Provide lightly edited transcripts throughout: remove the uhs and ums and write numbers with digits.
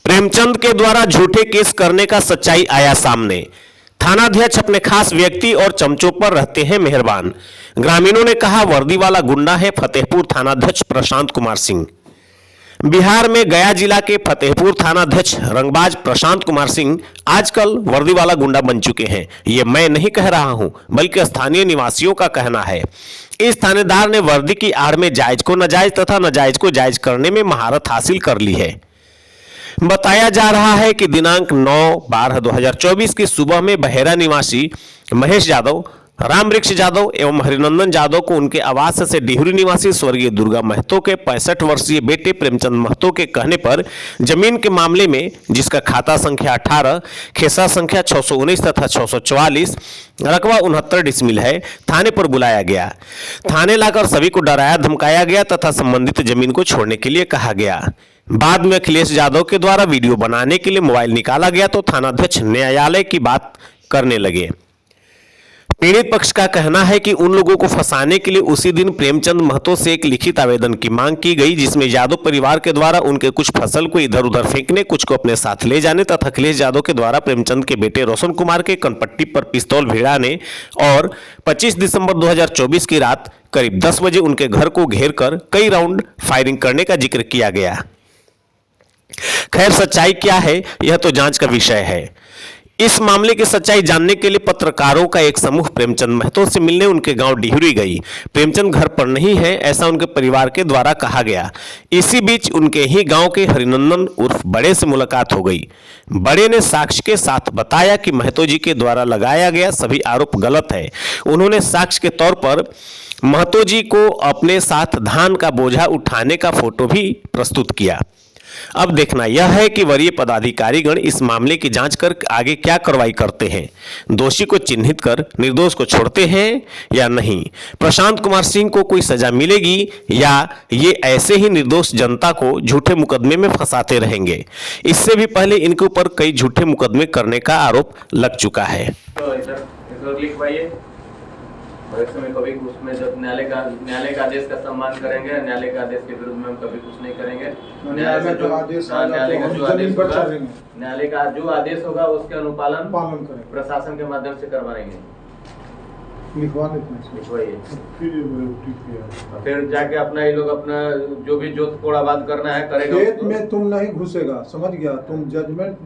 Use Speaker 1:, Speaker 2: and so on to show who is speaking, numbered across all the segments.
Speaker 1: प्रेमचंद के द्वारा झूठे केस करने का सच्चाई आया सामने। थानाध्यक्ष अपने खास व्यक्ति और चमचों पर रहते हैं मेहरबान। ग्रामीणों ने कहा वर्दी वाला गुंडा है फतेहपुर थानाध्यक्ष प्रशांत कुमार सिंह। बिहार में गया जिला के फतेहपुर थानाध्यक्ष रंगबाज प्रशांत कुमार सिंह आजकल वर्दी वाला गुंडा बन चुके हैं। ये मैं नहीं कह रहा हूं, बल्कि स्थानीय निवासियों का कहना है। इस थानेदार ने वर्दी की आड़ में जायज को नाजायज तथा नाजायज को जायज करने में महारत हासिल कर ली है। बताया जा रहा है कि दिनांक 9/12/2024 की सुबह में बहेरा निवासी महेश यादव, रामवृक्ष यादव एवं हरिनंदन यादव को उनके आवास से डिहुरी निवासी स्वर्गीय दुर्गा महतो के 65 वर्षीय बेटे प्रेमचंद महतो के कहने पर जमीन के मामले में, जिसका खाता संख्या 18, खेसा संख्या 619 तथा 644, रकबा 69 डिसमिल है, थाने पर बुलाया गया। थाने लाकर सभी को डराया धमकाया गया तथा संबंधित जमीन को छोड़ने के लिए कहा गया। बाद में अखिलेश यादव के द्वारा वीडियो बनाने के लिए मोबाइल निकाला गया तो थानाध्यक्ष न्यायालय की बात करने लगे। पीड़ित पक्ष का कहना है कि उन लोगों को फंसाने के लिए उसी दिन प्रेमचंद महतो से एक लिखित आवेदन की मांग की गई, जिसमें यादव परिवार के द्वारा उनके कुछ फसल को इधर उधर फेंकने, कुछ को अपने साथ ले जाने तथा अखिलेश यादव के द्वारा प्रेमचंद के बेटे रोशन कुमार के कनपट्टी पर पिस्तौल भिड़ाने और 25 दिसंबर 2024 की रात करीब 10 बजे उनके घर को घेर कर कई राउंड फायरिंग करने का जिक्र किया गया। खैर, सच्चाई क्या है यह तो जांच का विषय है। इस मामले की सच्चाई जानने के लिए पत्रकारों का एक समूह प्रेमचंद महतो से मिलने उनके गांव डिहुरी गई। प्रेमचंद घर पर नहीं है, ऐसा उनके परिवार के द्वारा कहा गया। इसी बीच उनके ही गांव के हरिनंदन उर्फ बड़े से मुलाकात हो गई। बड़े ने साक्ष्य के साथ बताया कि महतो जी के द्वारा लगाया गया सभी आरोप गलत है। उन्होंने साक्ष्य के तौर पर महतो जी को अपने साथ धान का बोझा उठाने का फोटो भी प्रस्तुत किया। अब देखना यह है कि वरीय पदाधिकारीगण इस मामले की जांच कर आगे क्या कार्रवाई करते हैं। दोषी को चिन्हित कर निर्दोष को छोड़ते हैं या नहीं। प्रशांत कुमार सिंह को कोई सजा मिलेगी या ये ऐसे ही निर्दोष जनता को झूठे मुकदमे में फंसाते रहेंगे। इससे भी पहले इनके ऊपर कई झूठे मुकदमे करने का आरोप लग चुका है।
Speaker 2: भविष्य में कभी उसमें जब न्यायालय का आदेश का सम्मान करेंगे, न्यायालय के आदेश के विरुद्ध में हम कभी कुछ नहीं करेंगे। न्यायालय का जो आदेश होगा उसके अनुपालन प्रशासन के माध्यम से करवाएंगे। लिखवाइए, फिर जाके अपना ये लोग अपना जो भी जोत कोड़ाबाद करना है करेगा।
Speaker 3: खेत में तुम नहीं घुसेगा, समझ गया? तुम जजमेंट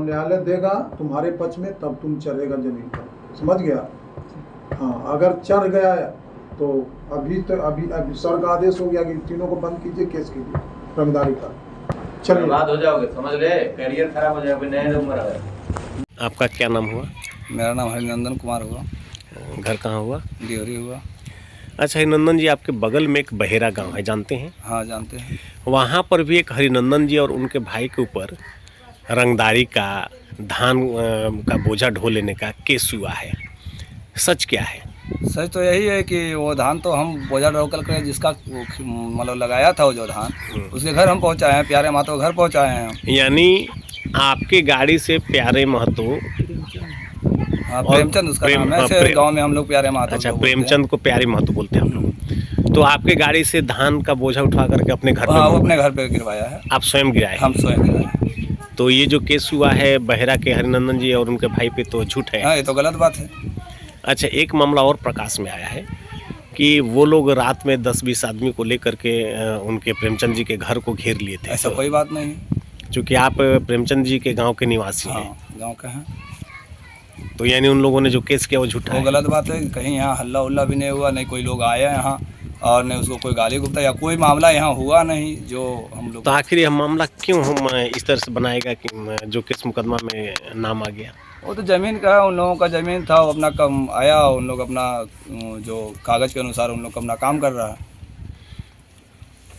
Speaker 3: न्यायालय देगा तुम्हारे पक्ष में, तब तुम चढ़ेगा जमीन पर, समझ गया? हाँ, अगर चढ़ गया तो अभी सर का आदेश हो गया कि तीनों को बंद कीजिए केस के लिए रंगदारी का। चलिए,
Speaker 2: बर्बाद हो जाओगे, समझ ले, करियर खराब हो जाएगा, नए उम्र है।
Speaker 1: आपका क्या नाम हुआ?
Speaker 4: मेरा नाम हरिनंदन कुमार हुआ।
Speaker 1: घर कहाँ हुआ?
Speaker 4: डिहुरी हुआ।
Speaker 1: अच्छा हरिनंदन जी, आपके बगल में एक बहेरा गांव है, जानते हैं?
Speaker 4: हाँ, जानते हैं।
Speaker 1: वहाँ पर भी एक हरिनंदन जी और उनके भाई के ऊपर रंगदारी का, धान का बोझा ढो लेने का केस हुआ है। सच क्या है?
Speaker 4: सच तो यही है कि वो धान तो हम बोझा ढोकर कर जिसका मतलब लगाया था वो जो धान, उसके घर हम पहुंचाए हैं, प्यारे महतो घर पहुंचाए हैं।
Speaker 1: यानी आपके गाड़ी से प्यारे महतो,
Speaker 4: हाँ, प्रेमचंद उसका नाम है, गांव में हम लोग प्यारे महतो।
Speaker 1: अच्छा, प्रेमचंद को प्यारे महतो बोलते हैं हम लोग। तो आपके गाड़ी से धान का बोझा उठा करके अपने घर पे,
Speaker 4: अपने घर पे गिरवाया है।
Speaker 1: आप स्वयं गिराए?
Speaker 4: हम स्वयं गिराए।
Speaker 1: तो ये जो केस हुआ है बहेरा के हरिनंदन जी और उनके भाई पे, तो झूठ है?
Speaker 4: हाँ, ये तो गलत बात है।
Speaker 1: अच्छा, एक मामला और प्रकाश में आया है कि वो लोग रात में 10-20 आदमी को लेकर के उनके प्रेमचंद जी के घर को घेर लिए थे।
Speaker 4: ऐसा कोई बात नहीं,
Speaker 1: क्योंकि आप प्रेमचंद जी के गांव के निवासी हैं।
Speaker 4: गांव के हैं।
Speaker 1: तो यानी उन लोगों ने जो केस किया वो झूठा है?
Speaker 4: वो गलत बात है। कहीं यहाँ हल्ला उल्ला भी नहीं हुआ, नहीं कोई लोग आए यहाँ और नहीं उसको कोई गाली गुप्ता या कोई मामला यहाँ हुआ नहीं जो हम लोग।
Speaker 1: तो आखिर यह मामला क्यों हम इस तरह से बनाएगा कि जो केस मुकदमा में नाम आ गया?
Speaker 4: वो तो ज़मीन का है, उन लोगों का ज़मीन था, वो अपना कम आया, उन लोग अपना जो कागज़ के अनुसार उन लोग अपना काम कर रहा है।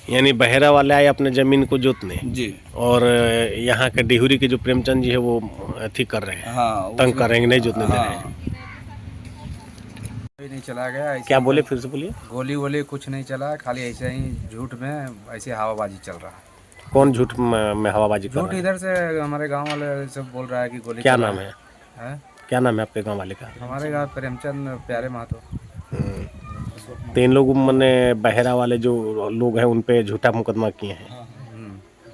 Speaker 1: यानी बहेरा वाले आए अपने ज़मीन को जोतने
Speaker 4: जी, और
Speaker 1: यहाँ के डिहुरी के जो प्रेमचंद जी है वो अथी कर रहे हैं।
Speaker 4: हाँ,
Speaker 1: तंग कर रहे हैं, नहीं जोतने दे रहे हैं।
Speaker 5: कोई नहीं चला गया।
Speaker 1: क्या बोले, फिर से बोलिए।
Speaker 5: गोली वोली कुछ नहीं चला, खाली ऐसे ही झूठ में ऐसे हवाबाजी चल रहा है।
Speaker 1: कौन झूठ में हवाबाजी कर
Speaker 5: झूठ
Speaker 1: रहा है?
Speaker 5: इधर से हमारे गांव वाले सब बोल रहा है कि गोली।
Speaker 1: क्या नाम है? क्या नाम है आपके गांव वाले का?
Speaker 5: हमारे गांव प्रेमचंद प्यारे महतो।
Speaker 1: तो इन लोग मैंने बहेरा वाले जो लोग हैं उन पे झूठा मुकदमा किए हैं।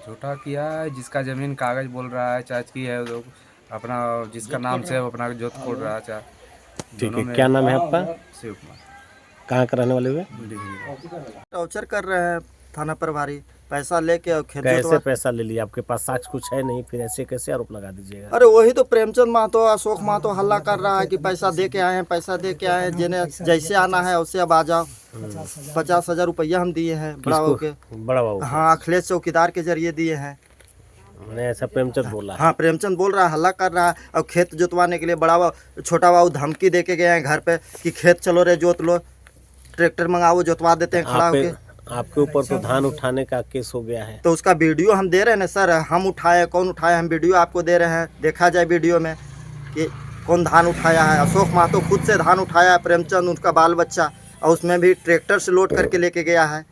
Speaker 5: झूठा किया है, जिसका जमीन कागज बोल रहा है, चाहे की है तो अपना जिसका नाम से वो अपना जोत खोल रहा है, चाहे
Speaker 1: ठीक
Speaker 5: दोनों
Speaker 1: है,
Speaker 5: में
Speaker 1: क्या नाम है आपका,
Speaker 5: शिव कुमार
Speaker 1: कहाँ के रहने वाले हुए?
Speaker 5: डिग्री।
Speaker 6: टॉर्चर कर रहे हैं थाना प्रभारी, पैसा लेके और खेत
Speaker 1: कैसे
Speaker 6: जोतवा।
Speaker 1: पैसा ले लिया? आपके पास साक्ष्य कुछ है नहीं, फिर ऐसे कैसे आरोप लगा दीजिएगा?
Speaker 6: अरे वही तो प्रेमचंद महतो अशोक महतो हल्ला कर रहा है कि पैसा दे के आए हैं, पैसा दे के आए हैं, जिन्हें जैसे आना है उससे अब आ जाओ। 50,000 रुपया हम दिए हैं बड़ा बाबू के।
Speaker 1: बड़ा बाबू को?
Speaker 6: हाँ, अखिलेश चौकीदार के जरिए दिए हैं।
Speaker 1: मैंने ऐसा प्रेमचंद बोला?
Speaker 6: हाँ, प्रेमचंद बोल रहा है, हल्ला कर रहा है। और खेत जोतवाने के लिए बड़ा बाबू छोटा बाबू धमकी दे के गए हैं घर पे कि खेत चलो रे जोत लो, ट्रैक्टर मंगाओ जोतवा देते हैं खड़ा होके।
Speaker 1: आपके ऊपर तो धान उठाने का केस हो गया है।
Speaker 6: तो उसका वीडियो हम दे रहे हैं ना सर, हम उठाए कौन उठाए, हम वीडियो आपको दे रहे हैं, देखा जाए वीडियो में कि कौन धान उठाया है। अशोक महतो खुद से धान उठाया है, प्रेमचंद उनका बाल बच्चा, और उसमें भी ट्रैक्टर से लोड करके लेके गया है।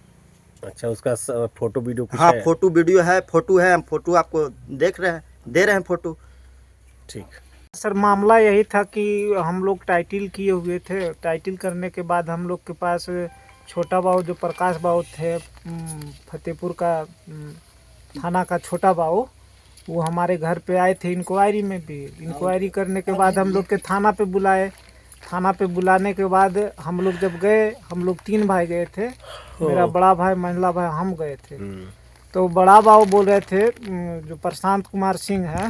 Speaker 1: अच्छा, उसका फोटो वीडियो कुछ
Speaker 6: हाँ,
Speaker 1: है?
Speaker 6: फोटो वीडियो है, फोटो है, हम फोटो आपको देख रहे हैं, दे रहे हैं फोटो।
Speaker 1: ठीक।
Speaker 7: सर मामला यही था कि हम लोग टाइटल किए हुए थे। टाइटल करने के बाद हम लोग के पास छोटा बाबू जो प्रकाश बाबू थे, फतेहपुर का थाना का छोटा बाबू, वो हमारे घर पे आए थे इंक्वायरी में भी। इंक्वायरी करने के बाद हम लोग के थाना पे बुलाए। थाना पे बुलाने के बाद हम लोग जब गए, हम लोग 3 भाई गए थे, मेरा बड़ा भाई, मंझला भाई, हम गए थे। तो बड़ा बाबू बोल रहे थे, जो प्रशांत कुमार सिंह है,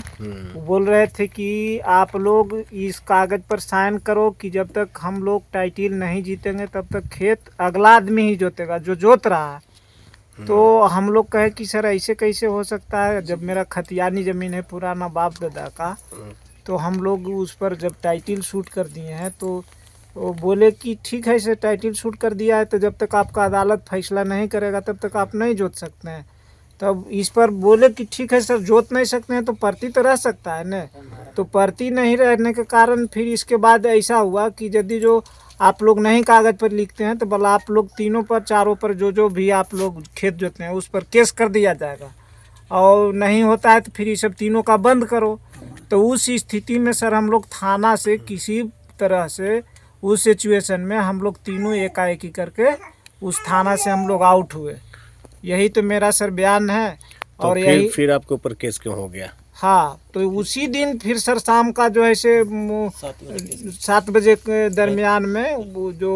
Speaker 7: वो बोल रहे थे कि आप लोग इस कागज़ पर साइन करो कि जब तक हम लोग टाइटल नहीं जीतेंगे तब तक खेत अगला आदमी ही जोतेगा जो जोत रहा है। तो हम लोग कहे कि सर ऐसे कैसे हो सकता है, जब मेरा खतियानी ज़मीन है पुराना बाप दादा का। तो हम लोग उस पर जब टाइटल शूट कर दिए हैं तो वो बोले कि ठीक है, इसे टाइटल शूट कर दिया है तो जब तक आपका अदालत फैसला नहीं करेगा तब तक आप नहीं जोत सकते हैं। तब इस पर बोले कि ठीक है सर, जोत नहीं सकते हैं तो पर्ती तो रह सकता है न। तो पर्ती नहीं रहने के कारण फिर इसके बाद ऐसा हुआ कि यदि जो आप लोग नहीं कागज़ पर लिखते हैं तो भला आप लोग तीनों पर, चारों पर, जो भी आप लोग खेत जोतते हैं उस पर केस कर दिया जाएगा, और नहीं होता है तो फिर ये सब तीनों का बंद करो। तो उस स्थिति में सर हम लोग थाना से किसी तरह से उस सिचुएशन में हम लोग तीनों एकाएकी करके उस थाना से हम लोग आउट हुए। यही तो मेरा सर बयान है।
Speaker 1: तो
Speaker 7: और यही
Speaker 1: फिर आपके ऊपर केस क्यों हो गया?
Speaker 7: हाँ, तो उसी दिन फिर सर शाम का जो है से 7 बजे के दरमियान में वो जो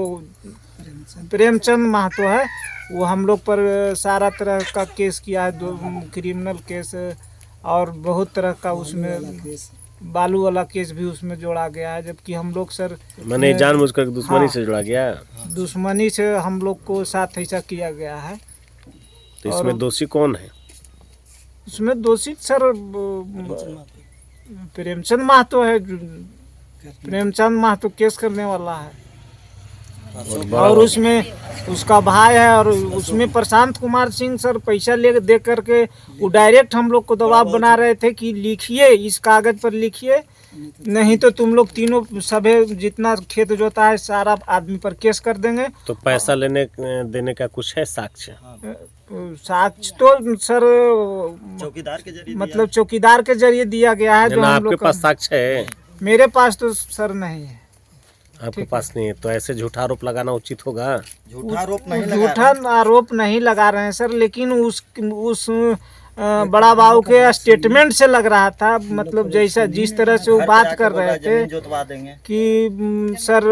Speaker 7: प्रेमचंद महतो है वो हम लोग पर सारा तरह का केस किया है, 2 क्रिमिनल केस और बहुत तरह का, उसमें बालू वाला केस भी उसमें जोड़ा गया है। जबकि हम लोग सर
Speaker 1: मैंने जानबूझकर दुश्मनी
Speaker 7: हाँ,
Speaker 1: से जुड़ा गया?
Speaker 7: दुश्मनी से हम लोग को साथ ऐसा किया गया है।
Speaker 1: तो इसमें दोषी कौन है?
Speaker 7: उसमें दोषी सर प्रेमचंद महतो है। प्रेमचंद महतो केस करने वाला है, और उसमें उसका भाई है, और उसमें प्रशांत कुमार सिंह सर पैसा ले दे करके वो डायरेक्ट हम लोग को दबाव बना रहे थे कि लिखिए, इस कागज़ पर लिखिए, नहीं तो तुम लोग तीनों सभी जितना खेत जोता है सारा आदमी पर केस कर देंगे।
Speaker 1: तो पैसा लेने देने का कुछ है साक्ष्य?
Speaker 7: साक्ष्य तो सर
Speaker 6: चौकीदार के जरिए
Speaker 7: मतलब चौकीदार के जरिए दिया गया है। जो हम
Speaker 1: आपके
Speaker 7: लोग
Speaker 1: पास साक्ष्य है?
Speaker 7: मेरे पास तो सर नहीं है।
Speaker 1: आपके पास नहीं है तो ऐसे झूठा आरोप लगाना उचित होगा?
Speaker 6: झूठा आरोप नहीं लगा
Speaker 7: झूठा आरोप नहीं लगा रहे हैं सर, लेकिन उस बड़ा बाबू के स्टेटमेंट से लग रहा था, मतलब जैसा जिस तरह से वो बात कर रहे थे
Speaker 6: जोतवा देंगे
Speaker 7: कि सर